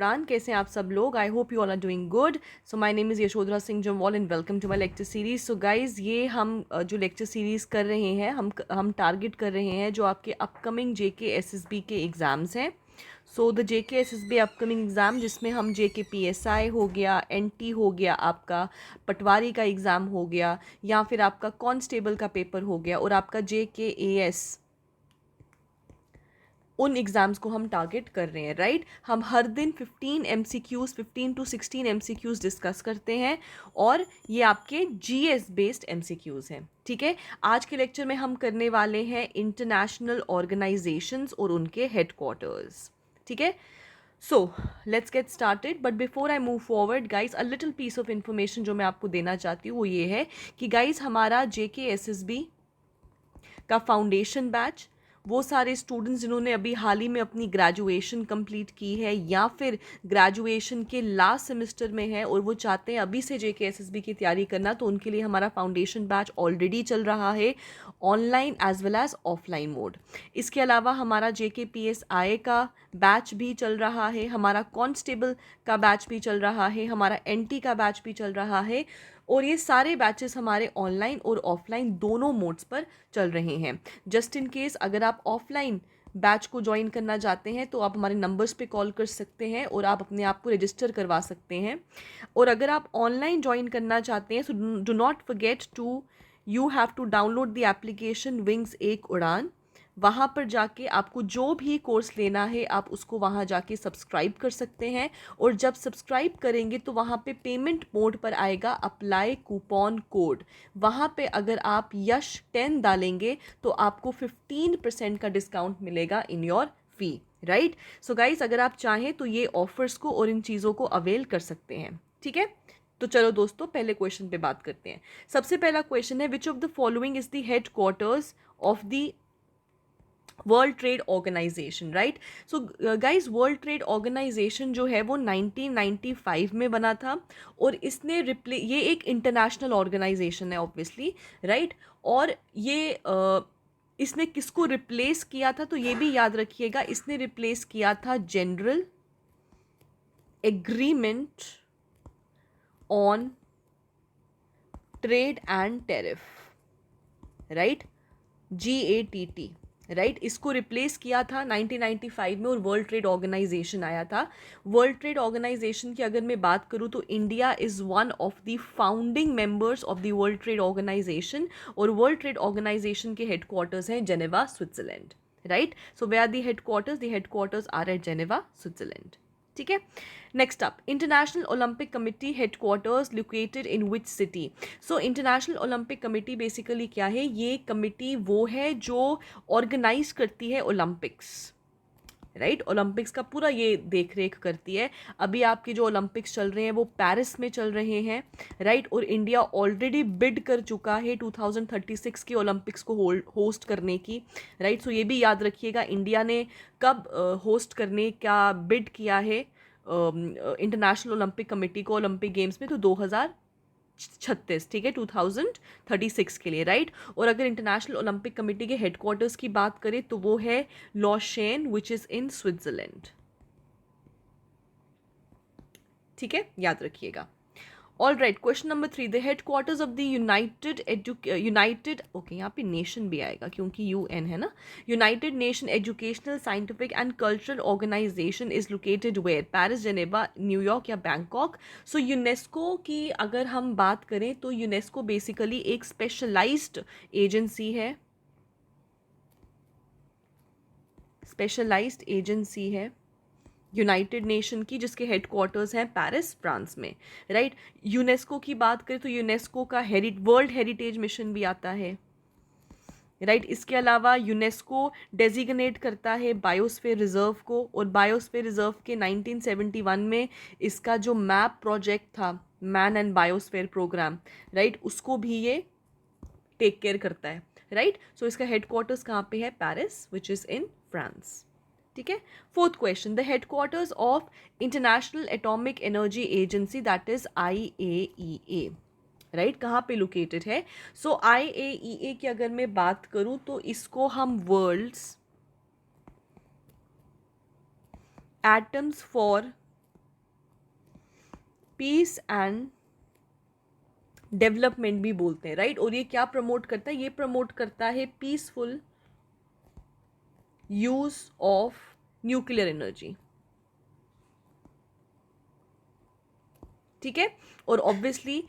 प्राण, कैसे हैं आप सब लोग? I hope you all are doing good. So my name is Yashodhara Singh Jamwal and welcome to my lecture series. So guys, ये हम जो लेक्चर सीरीज़ कर रहे हैं, हम टारगेट कर रहे हैं जो आपके अपकमिंग जेके एसएसबी के एग्ज़ाम्स हैं. So the JK SSB upcoming exam, जिसमें हम जेके पीएसआई हो गया, एनटी हो गया, आपका पटवारी का एग्ज़ाम हो गया, या फिर आपका कांस्टेबल का पेपर हो गया, और आपका जेके एएस, उन एग्ज़ाम्स को हम टारगेट कर रहे हैं. राइट, हम हर दिन 15 MCQs, 15 to 16 MCQs डिस्कस करते हैं, और ये आपके जीएस बेस्ड MCQs हैं. ठीक है, आज के लेक्चर में हम करने वाले हैं इंटरनेशनल ऑर्गेनाइजेशंस और उनके हेडक्वार्टर्स. ठीक है, so let's get started. But before I move forward guys, a little piece of information जो मैं आपको देना चाहती हूँ वो ये है कि गाइज, हमारा जेके एसएसबी का फाउंडेशन बैच, वो सारे स्टूडेंट्स जिन्होंने अभी हाल ही में अपनी ग्रेजुएशन कंप्लीट की है या फिर ग्रेजुएशन के लास्ट सेमेस्टर में है और वो चाहते हैं अभी से जेके एसएसबी की तैयारी करना, तो उनके लिए हमारा फाउंडेशन बैच ऑलरेडी चल रहा है online as well as offline mode. इसके अलावा हमारा जेके पीएसआई का बैच भी चल रहा है, हमारा कांस्टेबल का बैच भी चल रहा है, हमारा एनटी का बैच भी चल रहा है, और ये सारे बैचेस हमारे ऑनलाइन और ऑफलाइन दोनों मोड्स पर चल रहे हैं. जस्ट इन केस अगर आप ऑफलाइन बैच को ज्वाइन करना चाहते हैं तो आप हमारे नंबर्स पे कॉल कर सकते हैं और आप अपने आप को रजिस्टर करवा सकते हैं. और अगर आप ऑनलाइन ज्वाइन करना चाहते हैं, so do not forget to, you have to download the application wings Ek Udaan. वहाँ पर जाके आपको जो भी कोर्स लेना है आप उसको वहाँ जाके सब्सक्राइब कर सकते हैं. और जब सब्सक्राइब करेंगे तो वहाँ पे पेमेंट मोड पर आएगा अप्लाई कूपन कोड. वहाँ पे अगर आप यश 10 डालेंगे तो आपको 15% का डिस्काउंट मिलेगा in your fee. Right, so guys, अगर आप चाहें तो ये ऑफर्स को और इन चीज़ों को अवेल कर सकते हैं. ठीक है, तो चलो दोस्तों, पहले क्वेश्चन पे बात करते हैं. सबसे पहला क्वेश्चन है, which of the following is the headquarters of the World Trade Organization. Right, so guys, World Trade Organization जो है वो 1995 में बना था, और इसने ये एक इंटरनेशनल ऑर्गेनाइजेशन है ऑब्वियसली. राइट, और ये इसने किसको रिप्लेस किया था, तो ये भी याद रखिएगा, इसने रिप्लेस किया था general agreement on Trade and tariff. Right, GATT. Right, इसको रिप्लेस किया था 1995 में और वर्ल्ड ट्रेड ऑर्गेनाइजेशन आया था. वर्ल्ड ट्रेड ऑर्गेनाइजेशन की अगर मैं बात करूं तो India is one of the founding members of the World Trade Organization, और वर्ल्ड ट्रेड ऑर्गेनाइजेशन के हेडक्वार्टर्स हैं Geneva, Switzerland. Right, so they are the headquarters are at Geneva, Switzerland. ठीक है, next up, International Olympic Committee headquarters located in which city. So International Olympic Committee basically क्या है, ये committee वो है जो ऑर्गेनाइज करती है ओलंपिक्स. राइट, ओलंपिक्स का पूरा ये देख रेख करती है. अभी आपके जो ओलंपिक्स चल रहे हैं वो पेरिस में चल रहे हैं. राइट, और इंडिया ऑलरेडी बिड कर चुका है 2036 के ओलंपिक्स को होस्ट करने की. राइट, सो ये भी याद रखिएगा, इंडिया ने कब होस्ट करने का बिड किया है इंटरनेशनल ओलंपिक कमेटी को ओलंपिक गेम्स में, तो 2036. ठीक है, 2036 के लिए. राइट, और अगर इंटरनेशनल ओलंपिक कमेटी के हेडक्वार्टर्स की बात करें तो वो है लॉशेन, विच इज़ इन स्विट्जरलैंड. ठीक है, याद रखिएगा. All right, question number 3, the headquarters of the United okay, यहाँ पे नेशन भी आएगा क्योंकि UN है ना. United Nation Educational, Scientific and Cultural Organization is located where, Paris, Geneva, New York या बैंकॉक. सो यूनेस्को की अगर हम बात करें तो यूनेस्को बेसिकली एक स्पेशलाइज्ड एजेंसी है, यूनाइटेड नेशन की, जिसके हेडक्वार्टर्स हैं पेरिस, फ्रांस में. राइट, यूनेस्को की बात करें तो यूनेस्को का वर्ल्ड हेरिटेज मिशन भी आता है. राइट, इसके अलावा यूनेस्को डेजिग्नेट करता है बायोस्फीयर रिजर्व को, और बायोस्फीयर रिजर्व के 1971 में इसका जो मैप प्रोजेक्ट था, man and biosphere programme, right, उसको भी ये टेक केयर करता है. राइट, सो इसका हेडक्वार्टर्स कहाँ पे है, Paris, which is in France. ठीक है, fourth question, the headquarters of international atomic energy agency, that is IAEA. Right, कहाँ पे लोकेटेड है. सो IAEA की अगर मैं बात करूँ तो इसको हम world's atoms for peace and development भी बोलते हैं, राइट। और ये क्या प्रमोट करता है? ये प्रमोट करता है peaceful use of nuclear energy, ठीक है। और obviously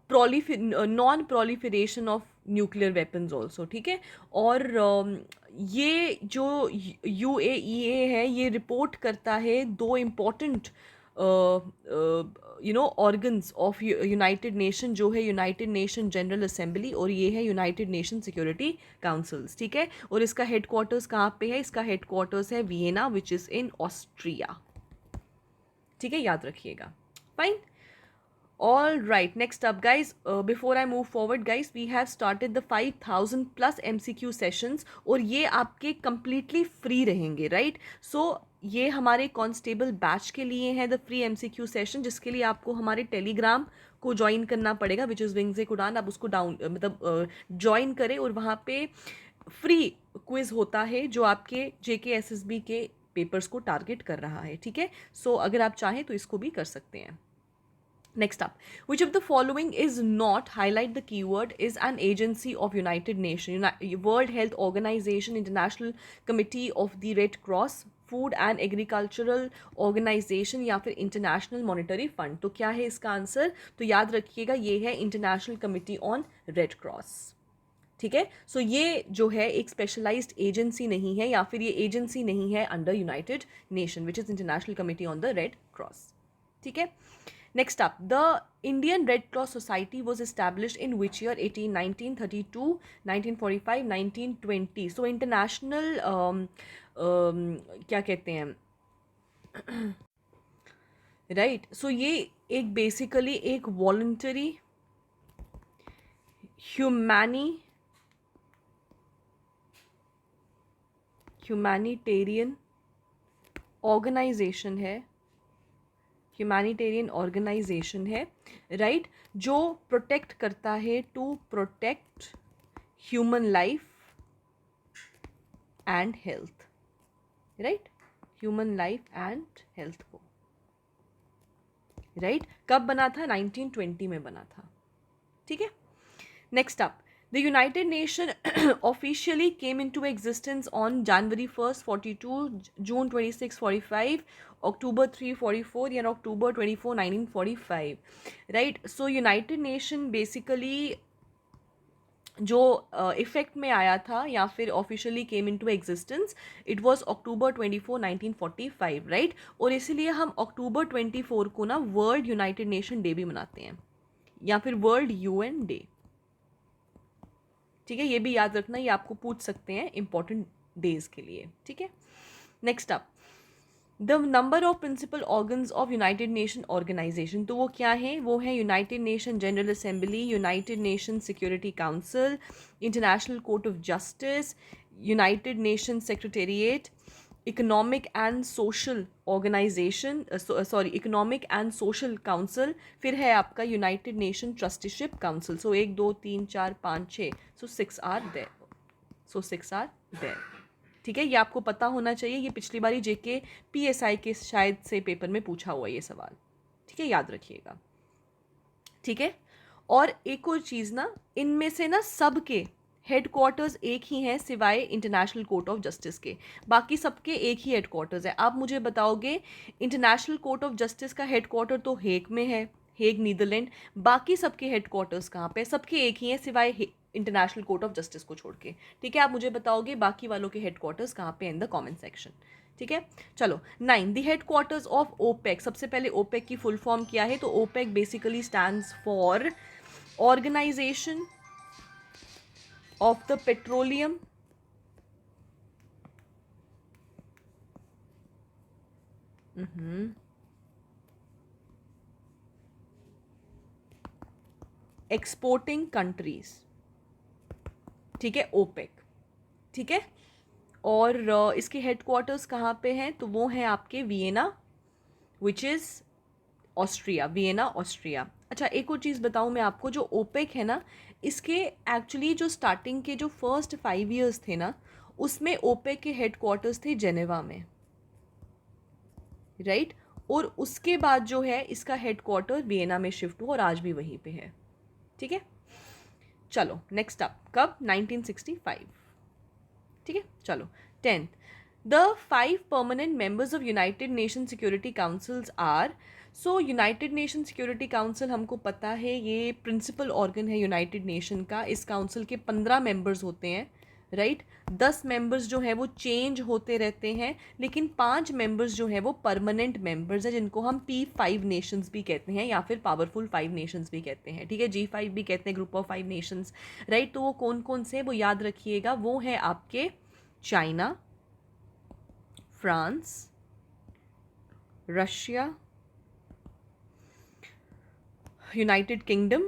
non proliferation of nuclear weapons also, ठीक है। और ये जो UAEA है ये रिपोर्ट करता है दो important organs of United nation, जो है यूनाइटेड नेशन जनरल असेंबली और ये है यूनाइटेड नेशन सिक्योरिटी काउंसिल्स, ठीक है। और इसका हेडक्वार्टर्स कहाँ पे है? इसका हेडक्वार्टर्स है Vienna, which is in Austria, ठीक है, याद रखिएगा। Fine. All right, next up, guys. Before I move forward, guys, we have started the 5,000 plus MCQ sessions और ये आपके completely free रहेंगे, right? So ये हमारे कांस्टेबल बैच के लिए है द फ्री MCQ सेशन, जिसके लिए आपको हमारे टेलीग्राम को ज्वाइन करना पड़ेगा, विच इज़ विंग्स एक उड़ान। आप उसको डाउन मतलब ज्वाइन करें और वहाँ पे फ्री क्विज होता है जो आपके JKSSB के पेपर्स को टारगेट कर रहा है, ठीक है। सो अगर आप चाहें तो इसको भी कर सकते हैं। Next up, which of the following is not, highlight the keyword, is an agency of United Nations, World Health Organization, International Committee of the Red Cross, Food and Agricultural Organization या फिर इंटरनेशनल मॉनेटरी फंड। तो क्या है इसका answer? तो याद रखिएगा ये है international committee on red cross, ठीक है। सो ये जो है एक स्पेशलाइज्ड एजेंसी नहीं है या फिर ये एजेंसी नहीं है under United nation, which is international committee on the red cross, ठीक है। Next up, the Indian Red Cross Society was established in which year? 1932, 1945, 1920. So international क्या कहते हैं, right? So ये एक basically एक voluntary humanitarian organization है, humanitarian organization है, राइट, जो प्रोटेक्ट करता है to protect human life and health, right, human life and health को, राइट। कब बना था? 1920 में बना था, ठीक है। Next up, the United Nations officially came into existence on January 1st, 42, June 26, 45, October 3, 44 या October 24, 1945, right? So United Nation basically जो इफेक्ट में आया था या फिर officially came into existence, it was October 24, 1945, right. और इसीलिए हम October 24 को ना वर्ल्ड यूनाइटेड नेशन डे भी मनाते हैं या फिर वर्ल्ड UN डे, ठीक है। ये भी याद रखना, ये आपको पूछ सकते हैं इंपॉर्टेंट डेज के लिए, ठीक है। Next up, the number of principal organs of United Nation organization. तो वो क्या है? वो है United Nation General Assembly, United Nation Security Council, International Court of Justice, United Nation Secretariat, economic and social organization, Economic and Social Council, फिर है आपका United Nation Trusteeship Council. So 1 2 3 4 5 6, so 6 are there, ठीक है। ये आपको पता होना चाहिए, ये पिछली बारी JKPSI के शायद से पेपर में पूछा हुआ ये सवाल, ठीक है, याद रखिएगा, ठीक है। और एक और चीज़ ना, इनमें से ना सबके हेडक्वार्टर्स एक ही हैं सिवाय इंटरनेशनल कोर्ट ऑफ जस्टिस के, बाकी सबके एक ही हेडक्वार्टर्स है। आप मुझे बताओगे इंटरनेशनल कोर्ट ऑफ जस्टिस का हेडक्वार्टर तो हेग में है, हेग नीदरलैंड, बाकी सबके हेडक्वार्टर्स कहाँ पे? सबके एक ही हैं सिवाय इंटरनेशनल कोर्ट ऑफ जस्टिस को छोड़ के, ठीक है। आप मुझे बताओगे बाकी वालों के हेडक्वार्टर्स कहाँ पे इन द कमेंट सेक्शन, ठीक है। चलो 9, द हेडक्वार्टर्स ऑफ OPEC। सबसे पहले OPEC की फुल फॉर्म क्या है? तो OPEC basically stands for organization of the petroleum exporting countries, ठीक है, OPEC, ठीक है। और इसके हेडक्वार्टर्स कहाँ पे हैं? तो वो हैं आपके Vienna, which is Austria, Vienna Austria. अच्छा एक और चीज़ बताऊँ मैं आपको, जो OPEC है ना, इसके एक्चुअली जो स्टार्टिंग के जो फर्स्ट 5 years थे ना, उसमें OPEC के हेडक्वार्टर्स थे जेनेवा में, राइट। और उसके बाद जो है इसका हेडक्वार्टर वियना में शिफ्ट हुआ और आज भी वहीं पे है। ठीक है, चलो नेक्स्ट अप, कब? 1965। ठीक है, चलो 10th, the 5 permanent members of United Nation Security Councils are. So United Nation Security Council हमको पता है ये प्रिंसिपल ऑर्गन है यूनाइटेड नेशन का। इस काउंसिल के 15 मेंबर्स होते हैं, राइट। 10 मेंबर्स जो है वो चेंज होते रहते हैं, लेकिन 5 मेंबर्स जो है वो परमानेंट मेंबर्स हैं, जिनको हम P5 नेशंस भी कहते हैं या फिर पावरफुल 5 नेशंस भी कहते हैं। ठीक है, G5 भी कहते हैं, ग्रुप ऑफ 5 नेशंस, राइट। तो वो कौन कौन से, वो याद रखिएगा, वो है आपके China, France, Russia, United kingdom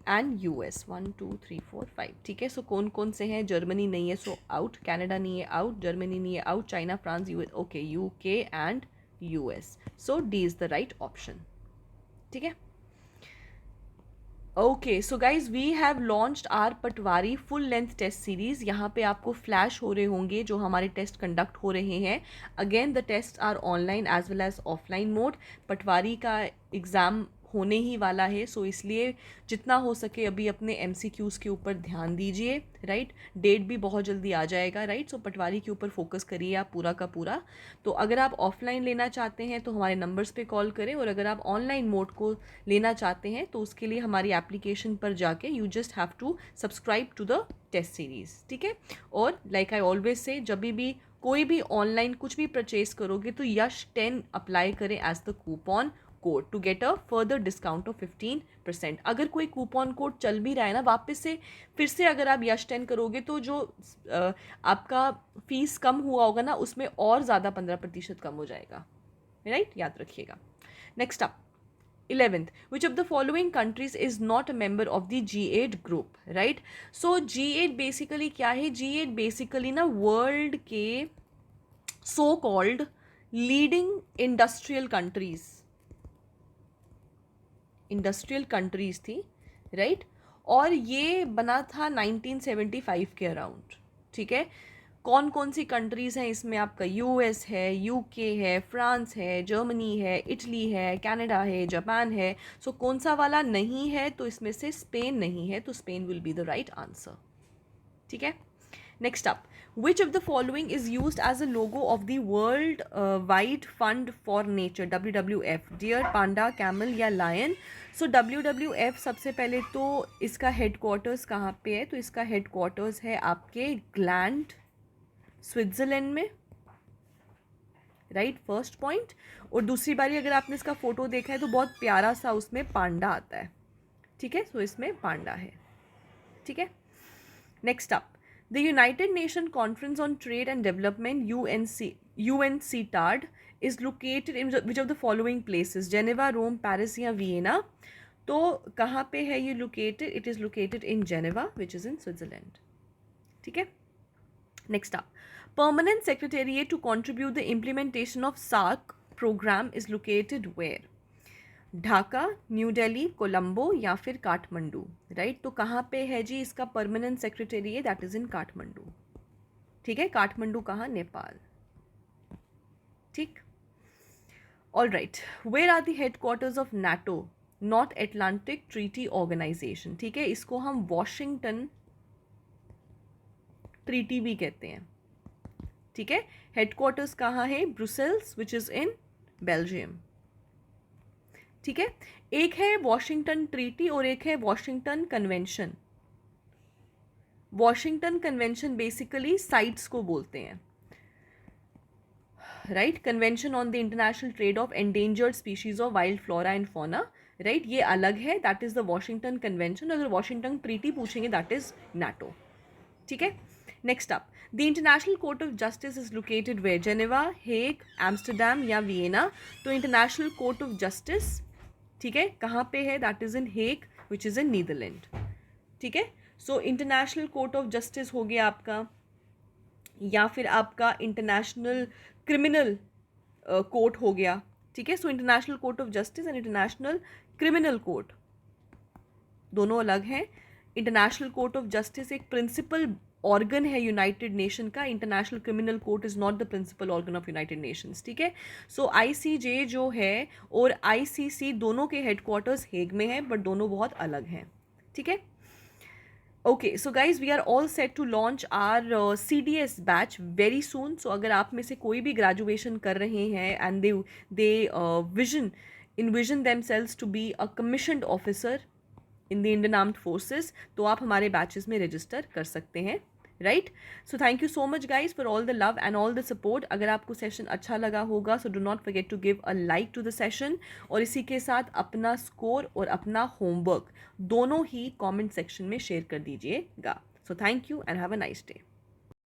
and US. 1 2 3 4 5। ठीक है, सो कौन कौन से हैं? जर्मनी नहीं है, सो आउट। कनाडा नहीं है, आउट। जर्मनी नहीं है, out. China, France, US, okay, UK and US. So D is the right option. ठीक है, okay. So guys we have launched R patwari full length test series. यहाँ पे आपको फ्लैश हो रहे होंगे जो हमारे टेस्ट कंडक्ट हो रहे हैं। Again the test are online as well as offline mode. पटवारी का एग्ज़ाम होने ही वाला है, सो इसलिए जितना हो सके अभी अपने MCQs के ऊपर ध्यान दीजिए, राइट। डेट भी बहुत जल्दी आ जाएगा, राइट। सो पटवारी के ऊपर फोकस करिए आप पूरा का पूरा। तो अगर आप ऑफलाइन लेना चाहते हैं तो हमारे नंबर्स पे कॉल करें, और अगर आप ऑनलाइन मोड को लेना चाहते हैं तो उसके लिए हमारी एप्लीकेशन पर जाके you just have to subscribe to the test series. ठीक है, और लाइक आई ऑलवेज से, जब भी कोई भी ऑनलाइन कुछ भी परचेज करोगे तो यश 10 अप्लाई करें as the coupon code to get a further discount of 15%। अगर कोई कूपन कोड चल भी रहा है ना, वापस से फिर से अगर आप यश 10 करोगे तो जो आपका फीस कम हुआ होगा ना, उसमें और ज़्यादा 15% कम हो जाएगा, राइट। याद रखिएगा। Next up, 11th, which of the following countries is not a member of the G8 group, right? So G8 basically क्या है? G8 basically ना वर्ल्ड के so called leading industrial countries थी, राइट। और ये बना था 1975 के अराउंड। ठीक है, कौन कौन सी कंट्रीज़ हैं इसमें? आपका यूएस है, यूके है, फ्रांस है, जर्मनी है, इटली है, कनाडा है, जापान है। सो कौन सा वाला नहीं है? तो इसमें से स्पेन नहीं है, तो Spain will be the right answer. ठीक है, next up, which of the following is used as a logo of the world wide fund for nature, WWF? Deer, panda, camel या लायन? सो WWF सबसे पहले तो इसका headquarters कहाँ पे है? तो इसका हेडक्वार्टर्स है आपके ग्लैंड, स्विट्ज़रलैंड में, राइट, फर्स्ट पॉइंट। और दूसरी बारी अगर आपने इसका फोटो देखा है तो बहुत प्यारा सा उसमें पांडा आता है। ठीक है, सो इसमें पांडा है। ठीक है, next up, the United Nation Conference on Trade and Development, UNCTAD is located in which of the following places? Geneva, Rome, Paris या वियना? तो कहाँ पे है ये located? It is located in Geneva which is in Switzerland. ठीक है, next up, permanent secretariat to contribute the implementation of SARC program is located where? Dhaka, new Delhi, Colombo या फिर काठमांडू, राइट। तो कहाँ पे है जी इसका permanent secretariat? That is in Kathmandu. ठीक है, काठमांडू कहाँ? नेपाल। ठीक, all right. Where are the headquarters of NATO, North Atlantic Treaty Organization? ठीक है, इसको हम वॉशिंगटन ट्रीटी भी कहते हैं। ठीक है, हेडक्वार्टर्स कहाँ है? Brussels which is in Belgium. ठीक है, एक है वॉशिंगटन ट्रीटी और एक है Washington Convention. Washington Convention basically CITES को बोलते हैं, right. Convention on the International Trade of Endangered Species of Wild Flora and Fauna, right, ये अलग है, that is the Washington Convention. अगर वॉशिंगटन ट्रीटी पूछेंगे दैट इज NATO। ठीक है, next up, the International Court of Justice is located where? Geneva, Hague, Amsterdam या Vienna? तो International Court of Justice, ठीक है, कहाँ पे है? That is in Hague which is in Netherlands. ठीक है, so International Court of Justice हो गया आपका, या फिर आपका इंटरनेशनल क्रिमिनल कोर्ट हो गया। ठीक है, so International Court of Justice and International Criminal Court दोनों अलग हैं। इंटरनेशनल कोर्ट ऑफ जस्टिस एक प्रिंसिपल ऑर्गन है यूनाइटेड नेशन का, International Criminal Court is not the principal organ of United Nations, ठीक है। सो आईसीजे जो है और आईसीसी दोनों के हेडक्वार्टर्स हेग में है, बट दोनों बहुत अलग हैं, ठीक है। Okay, so guys we are all set to launch our CDS batch very soon. So अगर आप में से कोई भी ग्रेजुएशन कर रहे हैं and they envision themselves to be a commissioned officer in the Indian Armed Forces, तो आप हमारे बैचेस में रजिस्टर कर सकते हैं, right. So thank you so much guys for all the love and all the support. अगर आपको session अच्छा लगा होगा so do not forget to give a like to the session, और इसी के साथ अपना स्कोर और अपना होमवर्क दोनों ही कमेंट सेक्शन में शेयर कर दीजिएगा। सो thank you and have a nice day.